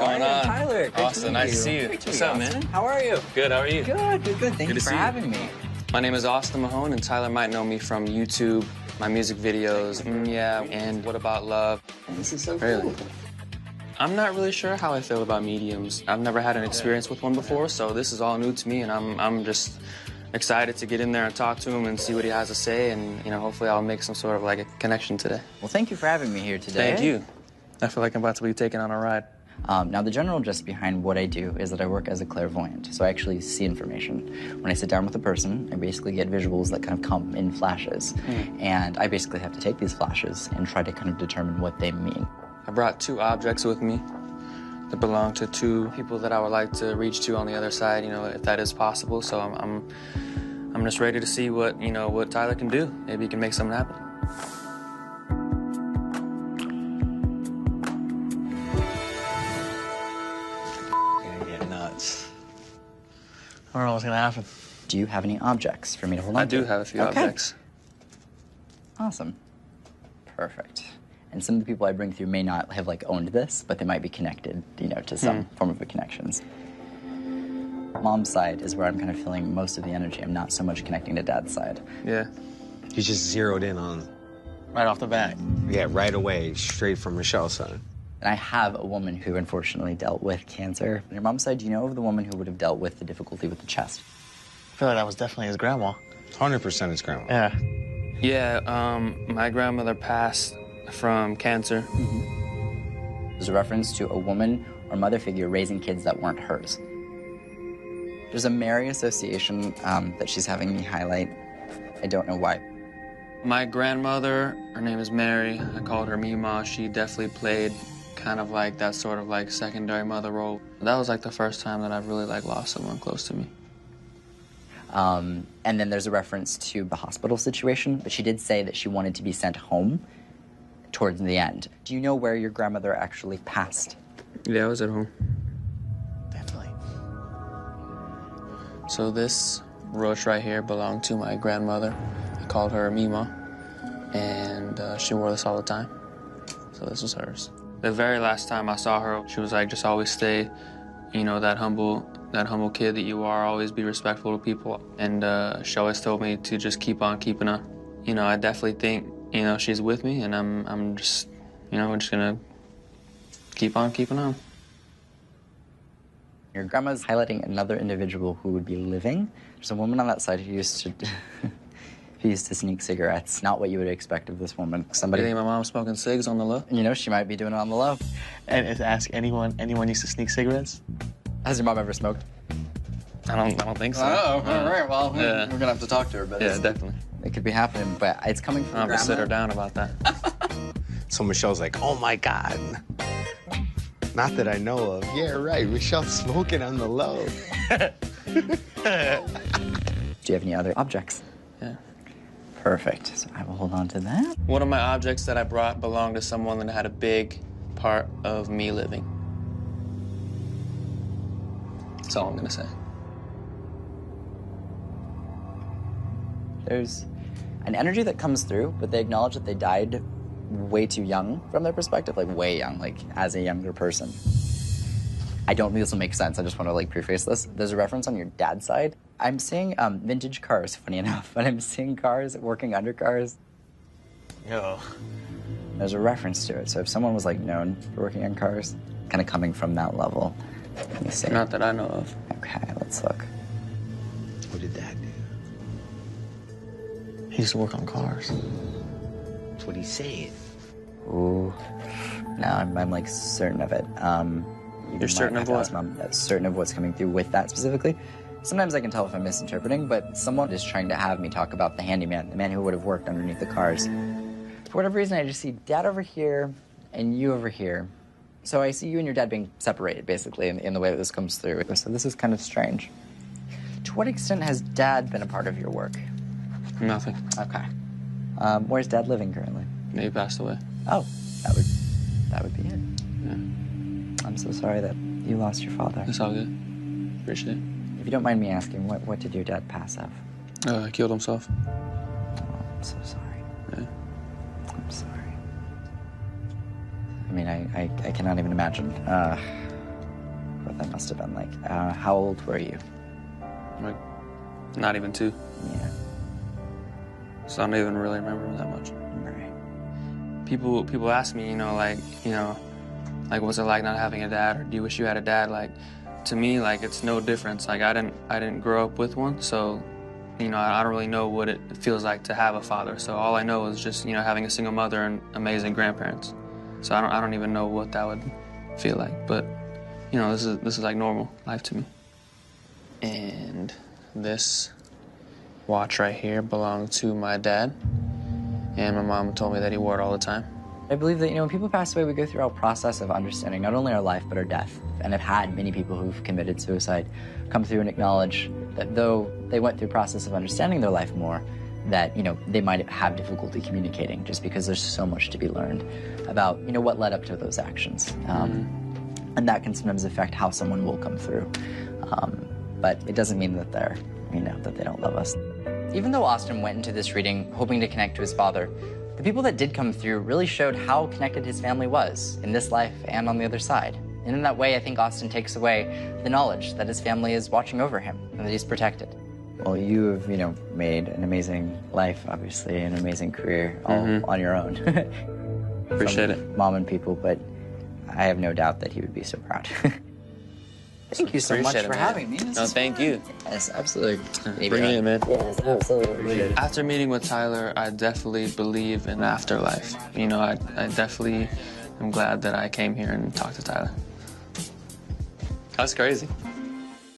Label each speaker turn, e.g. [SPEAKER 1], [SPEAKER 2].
[SPEAKER 1] going on?
[SPEAKER 2] Tyler, great
[SPEAKER 1] Austin,
[SPEAKER 2] to meet
[SPEAKER 1] nice
[SPEAKER 2] you.
[SPEAKER 1] to see you.
[SPEAKER 2] Great to
[SPEAKER 1] What's
[SPEAKER 2] meet
[SPEAKER 1] up,
[SPEAKER 2] you,
[SPEAKER 1] man?
[SPEAKER 2] Austin. How are you?
[SPEAKER 1] Good, how are you?
[SPEAKER 2] Good. Thank you
[SPEAKER 1] to
[SPEAKER 2] for
[SPEAKER 1] see you.
[SPEAKER 2] having me.
[SPEAKER 1] My name is Austin Mahone, and Tyler might know me from YouTube, my music videos, yeah, and What About Love.
[SPEAKER 2] This is so
[SPEAKER 1] Really?
[SPEAKER 2] cool.
[SPEAKER 1] I'm not really sure how I feel about mediums. I've never had an experience with one before, so this is all new to me, and I'm just excited to get in there and talk to him and see what he has to say, and hopefully I'll make some sort of like a connection today.
[SPEAKER 2] Well, thank you for having me here today.
[SPEAKER 1] Thank you. I feel like I'm about to be taken on a ride.
[SPEAKER 2] Now, the general gist behind what I do is that I work as a clairvoyant, so I actually see information. When I sit down with a person, I basically get visuals that kind of come in flashes, and I basically have to take these flashes and try to kind of determine what they mean.
[SPEAKER 1] I brought 2 objects with me that belong to 2 people that I would like to reach to on the other side, if that is possible. So I'm just ready to see what Tyler can do. Maybe he can make something happen. Gonna get nuts. I don't know what's gonna happen.
[SPEAKER 2] Do you have any objects for me to hold on
[SPEAKER 1] I
[SPEAKER 2] to?
[SPEAKER 1] do have a few
[SPEAKER 2] Okay.
[SPEAKER 1] objects.
[SPEAKER 2] Awesome. Perfect. And some of the people I bring through may not have owned this, but they might be connected, to some form of a connections. Mom's side is where I'm kind of feeling most of the energy. I'm not so much connecting to Dad's side.
[SPEAKER 1] Yeah.
[SPEAKER 3] He just zeroed in on,
[SPEAKER 1] Right off the bat.
[SPEAKER 3] yeah, right away, straight from Michelle's side.
[SPEAKER 2] And I have a woman who unfortunately dealt with cancer. On your mom's side, do you know of the woman who would have dealt with the difficulty with the chest?
[SPEAKER 1] I feel like that was definitely his grandma.
[SPEAKER 3] 100% his grandma.
[SPEAKER 1] Yeah. Yeah, my grandmother passed from cancer.
[SPEAKER 2] There's a reference to a woman or mother figure raising kids that weren't hers. There's a Mary association that she's having me highlight. I don't know why.
[SPEAKER 1] My grandmother, her name is Mary. I called her Mima. She definitely played kind of like that sort of like secondary mother role. That was like the first time that I've really lost someone close to me.
[SPEAKER 2] And then there's a reference to the hospital situation, but she did say that she wanted to be sent home towards the end. Do you know where your grandmother actually passed?
[SPEAKER 1] Yeah, I was at home. Definitely. So this brooch right here belonged to my grandmother. I called her Mima, and she wore this all the time. So this was hers. The very last time I saw her, she was like, just always stay, that humble kid that you are, always be respectful to people. And she always told me to just keep on keeping on. I definitely think, she's with me, and I'm just, we're just gonna keep on keeping on.
[SPEAKER 2] Your grandma's highlighting another individual who would be living. There's a woman on that side who used to who used to sneak cigarettes. Not what you would expect of this woman. Somebody,
[SPEAKER 1] You think my mom's smoking cigs on the low?
[SPEAKER 2] she might be doing it on the low.
[SPEAKER 4] And if ask anyone used to sneak cigarettes?
[SPEAKER 2] Has your mom ever smoked?
[SPEAKER 1] I don't think so.
[SPEAKER 2] Oh, all right. Well,
[SPEAKER 1] Yeah.
[SPEAKER 2] we're gonna have to talk to her. But
[SPEAKER 1] Yeah, definitely.
[SPEAKER 2] it could be happening. But it's coming from
[SPEAKER 1] I'll have to
[SPEAKER 2] grandma.
[SPEAKER 1] sit her down about that.
[SPEAKER 3] So Michelle's like, oh my God. Not that I know of. Yeah, right. Michelle's smoking on the low.
[SPEAKER 2] Do you have any other objects?
[SPEAKER 1] Yeah.
[SPEAKER 2] Perfect. So I will hold on to that.
[SPEAKER 1] One of my objects that I brought belonged to someone that had a big part of me living. That's all I'm gonna say.
[SPEAKER 2] There's an energy that comes through, but they acknowledge that they died way too young from their perspective, way young, as a younger person. I don't think this will make sense. I just want to preface this. There's a reference on your dad's side. I'm seeing vintage cars, funny enough, but I'm seeing cars working under cars.
[SPEAKER 4] Yo.
[SPEAKER 2] There's a reference to it. So if someone was known for working on cars, kind of coming from that level. Let me see.
[SPEAKER 1] Not that I know of.
[SPEAKER 2] Okay, let's look.
[SPEAKER 3] What did that do?
[SPEAKER 4] He used to work on cars.
[SPEAKER 3] That's what he's saying.
[SPEAKER 2] Ooh. No, I'm certain of it.
[SPEAKER 1] You're certain of what?
[SPEAKER 2] Mom, certain of what's coming through with that specifically. Sometimes I can tell if I'm misinterpreting, but someone is trying to have me talk about the handyman, the man who would have worked underneath the cars. For whatever reason, I just see Dad over here and you over here. So I see you and your dad being separated, basically, in the way that this comes through. So this is kind of strange. To what extent has Dad been a part of your work?
[SPEAKER 1] Nothing.
[SPEAKER 2] Okay. Where's Dad living currently?
[SPEAKER 1] He passed away.
[SPEAKER 2] Oh, that would be it.
[SPEAKER 1] Yeah.
[SPEAKER 2] I'm so sorry that you lost your father.
[SPEAKER 1] It's all good. Appreciate it.
[SPEAKER 2] If you don't mind me asking, what did your dad pass of?
[SPEAKER 1] He killed himself.
[SPEAKER 2] Oh, I'm so sorry.
[SPEAKER 1] Yeah.
[SPEAKER 2] I'm sorry. I mean, I cannot even imagine. that must have been like. How old were you?
[SPEAKER 1] Like, not even 2.
[SPEAKER 2] Yeah.
[SPEAKER 1] So I don't even really remember that much.
[SPEAKER 2] Right.
[SPEAKER 1] People ask me, like what's it like not having a dad, or do you wish you had a dad? Like, to me, like, it's no difference. Like, I didn't grow up with one, so I don't really know what it feels like to have a father. So all I know is just having a single mother and amazing grandparents. So I don't even know what that would feel like. But this is like normal life to me. And this watch right here belonged to my dad, and my mom told me that he wore it all the time.
[SPEAKER 2] I believe that, when people pass away, we go through a process of understanding not only our life, but our death. And I've had many people who've committed suicide come through and acknowledge that though they went through a process of understanding their life more, that, they might have difficulty communicating just because there's so much to be learned about, what led up to those actions. And that can sometimes affect how someone will come through. But it doesn't mean that they're, that they don't love us. Even though Austin went into this reading hoping to connect to his father, the people that did come through really showed how connected his family was in this life and on the other side. And in that way, I think Austin takes away the knowledge that his family is watching over him and that he's protected. Well, you have, made an amazing life, obviously, an amazing career all on your own.
[SPEAKER 1] Appreciate it.
[SPEAKER 2] Mom and people, but I have no doubt that he would be so proud. Thank you so much for having me.
[SPEAKER 1] No, thank you.
[SPEAKER 2] Yes, absolutely.
[SPEAKER 1] Bring it in, man.
[SPEAKER 2] Yes, absolutely.
[SPEAKER 1] After meeting with Tyler, I definitely believe in afterlife. I definitely am glad that I came here and talked to Tyler. That's crazy.